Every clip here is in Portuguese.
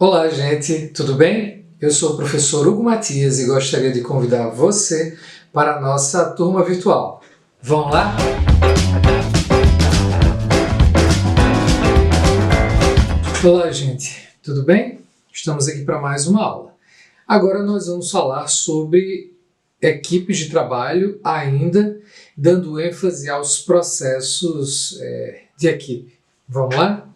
Olá, gente, tudo bem? Eu sou o professor Hugo Matias e gostaria de convidar você para a nossa turma virtual. Vamos lá? Olá, gente, tudo bem? Estamos aqui para mais uma aula. Agora nós vamos falar sobre equipes de trabalho, ainda dando ênfase aos processos de equipe. Vamos lá?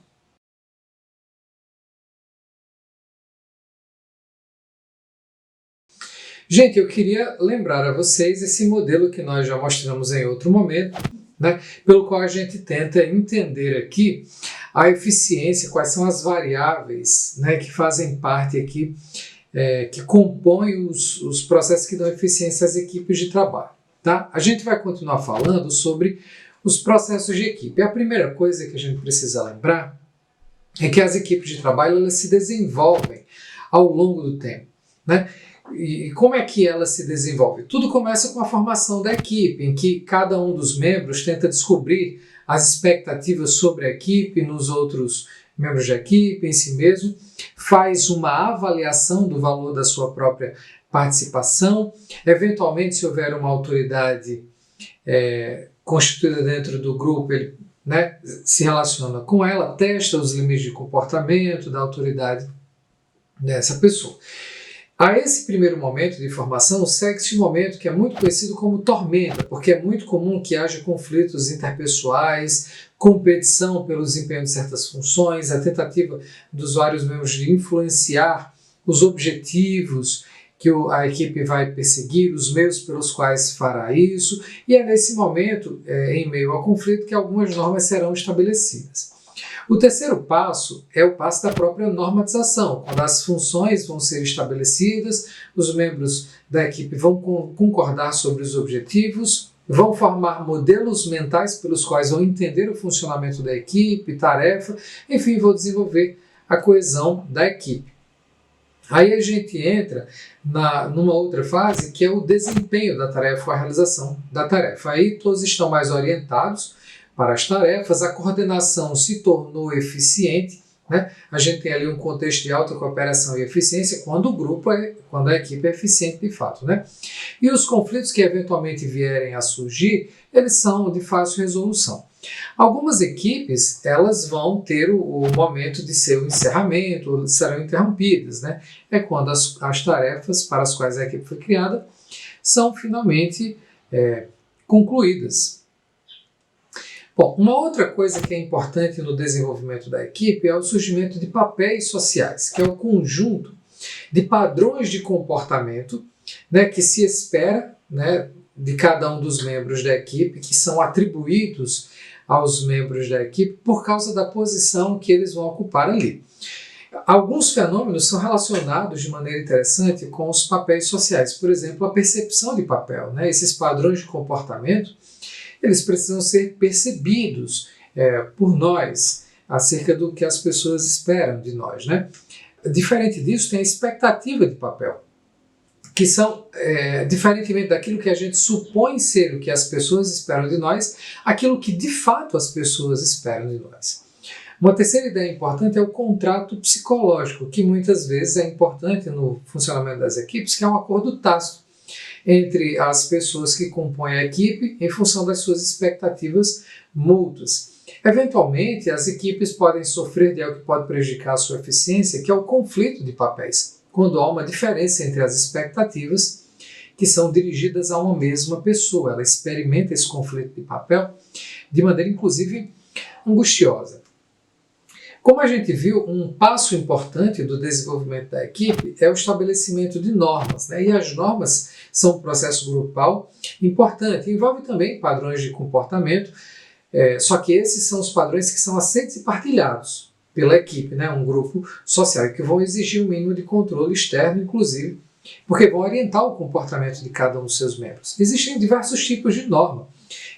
Gente, eu queria lembrar a vocês esse modelo que nós já mostramos em outro momento, né, pelo qual a gente tenta entender aqui a eficiência, quais são as variáveis, né, que fazem parte aqui, que compõem os processos que dão eficiência às equipes de trabalho. Tá? A gente vai continuar falando sobre os processos de equipe. A primeira coisa que a gente precisa lembrar é que as equipes de trabalho elas se desenvolvem ao longo do tempo, né? E como é que ela se desenvolve? Tudo começa com a formação da equipe, em que cada um dos membros tenta descobrir as expectativas sobre a equipe, nos outros membros da equipe, em si mesmo, faz uma avaliação do valor da sua própria participação, eventualmente, se houver uma autoridade constituída dentro do grupo, ele se relaciona com ela, testa os limites de comportamento da autoridade dessa pessoa. A esse primeiro momento de formação segue-se um momento que é muito conhecido como tormenta, porque é muito comum que haja conflitos interpessoais, competição pelo desempenho de certas funções, a tentativa dos vários membros de influenciar os objetivos que a equipe vai perseguir, os meios pelos quais fará isso, e é nesse momento, em meio ao conflito, que algumas normas serão estabelecidas. O terceiro passo é o passo da própria normatização, quando as funções vão ser estabelecidas, os membros da equipe vão concordar sobre os objetivos, vão formar modelos mentais pelos quais vão entender o funcionamento da equipe, tarefa, enfim, vão desenvolver a coesão da equipe. Aí a gente entra numa outra fase, que é o desempenho da tarefa, a realização da tarefa. Aí todos estão mais orientados para as tarefas, a coordenação se tornou eficiente, né? A gente tem ali um contexto de alta cooperação e eficiência quando quando a equipe é eficiente de fato, né? E os conflitos que eventualmente vierem a surgir, eles são de fácil resolução. Algumas equipes, elas vão ter o momento de seu encerramento, serão interrompidas, né? É quando as tarefas para as quais a equipe foi criada são finalmente concluídas. Bom, uma outra coisa que é importante no desenvolvimento da equipe é o surgimento de papéis sociais, que é o conjunto de padrões de comportamento, né, que se espera, né, de cada um dos membros da equipe, que são atribuídos aos membros da equipe por causa da posição que eles vão ocupar ali. Alguns fenômenos são relacionados de maneira interessante com os papéis sociais, por exemplo, a percepção de papel, né, esses padrões de comportamento, eles precisam ser percebidos por nós, acerca do que as pessoas esperam de nós, né? Diferente disso, tem a expectativa de papel, que são, diferentemente daquilo que a gente supõe ser o que as pessoas esperam de nós, aquilo que de fato as pessoas esperam de nós. Uma terceira ideia importante é o contrato psicológico, que muitas vezes é importante no funcionamento das equipes, que é um acordo tácito entre as pessoas que compõem a equipe em função das suas expectativas mútuas. Eventualmente, as equipes podem sofrer de algo que pode prejudicar a sua eficiência, que é o conflito de papéis, quando há uma diferença entre as expectativas que são dirigidas a uma mesma pessoa. Ela experimenta esse conflito de papel de maneira, inclusive, angustiosa. Como a gente viu, um passo importante do desenvolvimento da equipe é o estabelecimento de normas, né? E as normas são um processo grupal importante, envolve também padrões de comportamento, só que esses são os padrões que são aceitos e partilhados pela equipe, né? Um grupo social, que vão exigir um mínimo de controle externo, inclusive, porque vão orientar o comportamento de cada um dos seus membros. Existem diversos tipos de norma.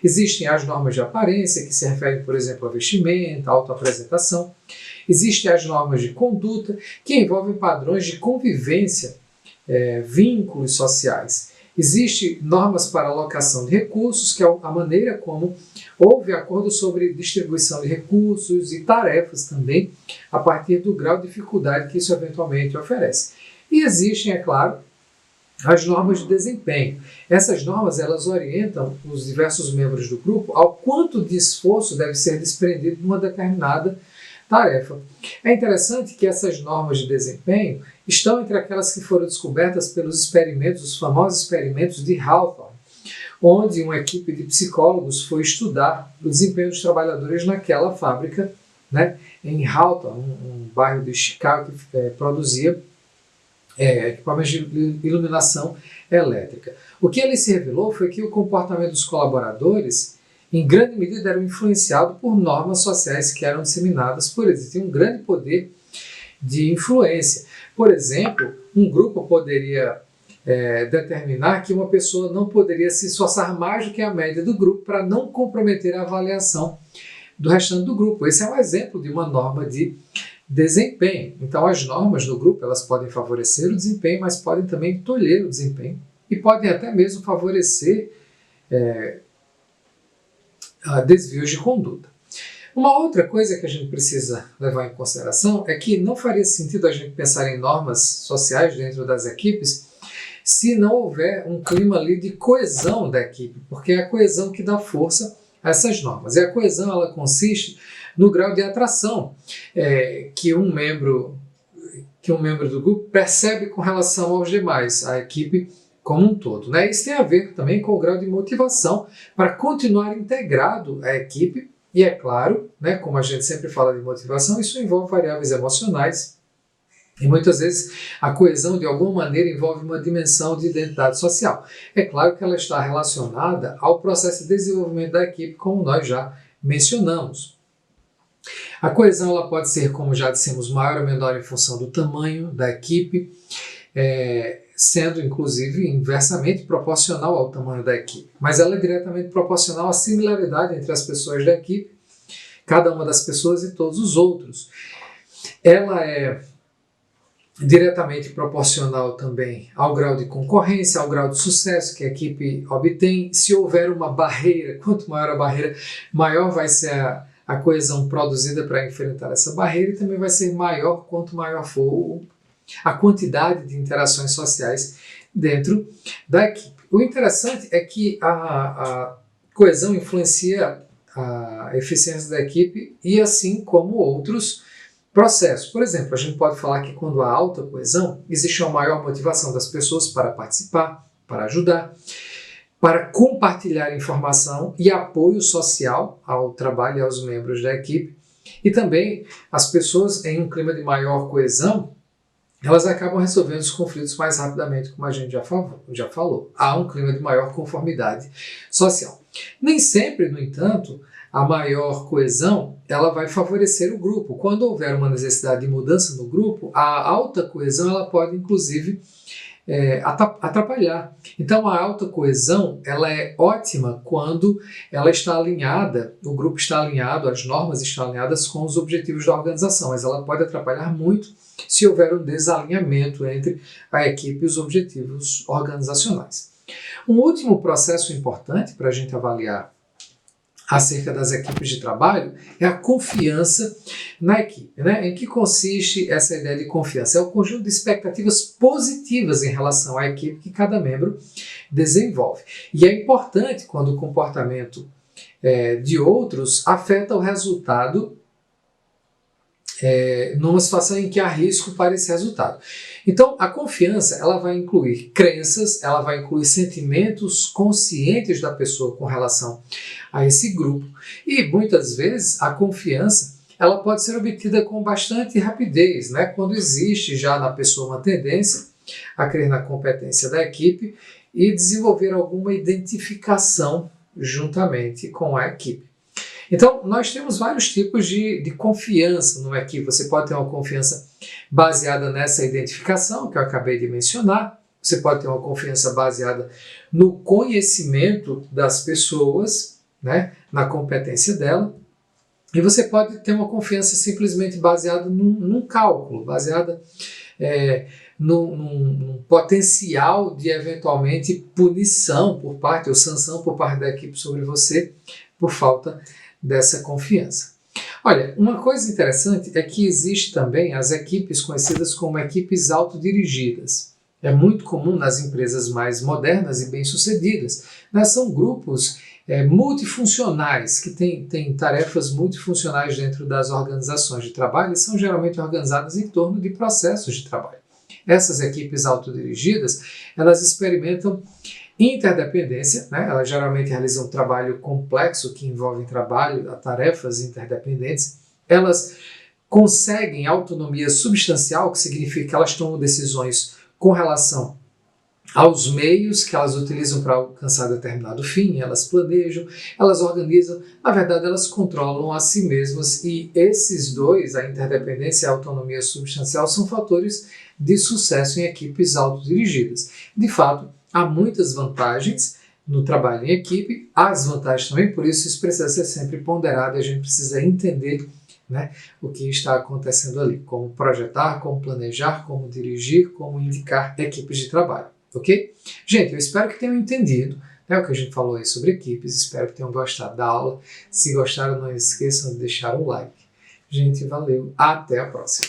Existem as normas de aparência, que se referem, por exemplo, a vestimenta, a autoapresentação. Existem as normas de conduta, que envolvem padrões de convivência, vínculos sociais. Existem normas para alocação de recursos, que é a maneira como houve acordo sobre distribuição de recursos e tarefas também, a partir do grau de dificuldade que isso eventualmente oferece. E existem, é claro, as normas de desempenho. Essas normas, elas orientam os diversos membros do grupo ao quanto de esforço deve ser desprendido de uma determinada tarefa. É interessante que essas normas de desempenho estão entre aquelas que foram descobertas pelos experimentos, os famosos experimentos de Hawthorne, onde uma equipe de psicólogos foi estudar o desempenho dos trabalhadores naquela fábrica, né, em Hawthorne, um bairro de Chicago que produzia equipamentos de iluminação elétrica. O que ele se revelou foi que o comportamento dos colaboradores, em grande medida, era influenciado por normas sociais que eram disseminadas por eles. Tinha um grande poder de influência. Por exemplo, um grupo poderia determinar que uma pessoa não poderia se esforçar mais do que a média do grupo para não comprometer a avaliação do restante do grupo. Esse é um exemplo de uma norma de desempenho. Então, as normas do grupo, elas podem favorecer o desempenho, mas podem também tolher o desempenho e podem até mesmo favorecer desvios de conduta. Uma outra coisa que a gente precisa levar em consideração é que não faria sentido a gente pensar em normas sociais dentro das equipes se não houver um clima ali de coesão da equipe, porque é a coesão que dá força a essas normas. E a coesão, ela consiste no grau de atração que um membro do grupo percebe com relação aos demais, a equipe como um todo, né? Isso tem a ver também com o grau de motivação para continuar integrado à equipe. E é claro, né, como a gente sempre fala de motivação, isso envolve variáveis emocionais e muitas vezes a coesão de alguma maneira envolve uma dimensão de identidade social. É claro que ela está relacionada ao processo de desenvolvimento da equipe, como nós já mencionamos. A coesão ela pode ser, como já dissemos, maior ou menor em função do tamanho da equipe, sendo inclusive inversamente proporcional ao tamanho da equipe. Mas ela é diretamente proporcional à similaridade entre as pessoas da equipe, cada uma das pessoas e todos os outros. Ela é diretamente proporcional também ao grau de concorrência, ao grau de sucesso que a equipe obtém. Se houver uma barreira, quanto maior a barreira, maior vai ser a coesão produzida para enfrentar essa barreira, e também vai ser maior quanto maior for a quantidade de interações sociais dentro da equipe. O interessante é que a coesão influencia a eficiência da equipe e assim como outros processos. Por exemplo, a gente pode falar que quando há alta coesão, existe uma maior motivação das pessoas para participar, para ajudar, para compartilhar informação e apoio social ao trabalho e aos membros da equipe. E também as pessoas em um clima de maior coesão, elas acabam resolvendo os conflitos mais rapidamente, como a gente já falou. Há um clima de maior conformidade social. Nem sempre, no entanto, a maior coesão ela vai favorecer o grupo. Quando houver uma necessidade de mudança no grupo, a alta coesão ela pode, inclusive, atrapalhar. Então, a alta coesão ela é ótima quando ela está alinhada, o grupo está alinhado, as normas estão alinhadas com os objetivos da organização, mas ela pode atrapalhar muito se houver um desalinhamento entre a equipe e os objetivos organizacionais. Um último processo importante para a gente avaliar acerca das equipes de trabalho é a confiança na equipe, né? Em que consiste essa ideia de confiança? É o conjunto de expectativas positivas em relação à equipe que cada membro desenvolve. E é importante quando o comportamento de outros afeta o resultado numa situação em que há risco para esse resultado. Então, a confiança ela vai incluir crenças, ela vai incluir sentimentos conscientes da pessoa com relação a esse grupo. E muitas vezes a confiança ela pode ser obtida com bastante rapidez, né? Quando existe já na pessoa uma tendência a crer na competência da equipe e desenvolver alguma identificação juntamente com a equipe. Então, nós temos vários tipos de confiança numa equipe. Você pode ter uma confiança baseada nessa identificação que eu acabei de mencionar. Você pode ter uma confiança baseada no conhecimento das pessoas, né, na competência dela. E você pode ter uma confiança simplesmente baseada num cálculo, baseada num potencial de eventualmente punição por parte ou sanção por parte da equipe sobre você por falta dessa confiança. Olha, uma coisa interessante é que existe também as equipes conhecidas como equipes autodirigidas. É muito comum nas empresas mais modernas e bem-sucedidas. São grupos multifuncionais, que têm tarefas multifuncionais dentro das organizações de trabalho e são geralmente organizadas em torno de processos de trabalho. Essas equipes autodirigidas, elas experimentam interdependência, elas geralmente realizam um trabalho complexo que envolve tarefas interdependentes, elas conseguem autonomia substancial, que significa que elas tomam decisões com relação aos meios que elas utilizam para alcançar determinado fim, elas planejam, elas organizam, na verdade elas controlam a si mesmas, e esses dois, a interdependência e a autonomia substancial, são fatores de sucesso em equipes autodirigidas. De fato, há muitas vantagens no trabalho em equipe, há desvantagens também, por isso precisa ser sempre ponderado e a gente precisa entender o que está acontecendo ali, como projetar, como planejar, como dirigir, como indicar equipes de trabalho. Ok? Gente, eu espero que tenham entendido o que a gente falou aí sobre equipes, espero que tenham gostado da aula. Se gostaram, não esqueçam de deixar um like. Gente, valeu, até a próxima!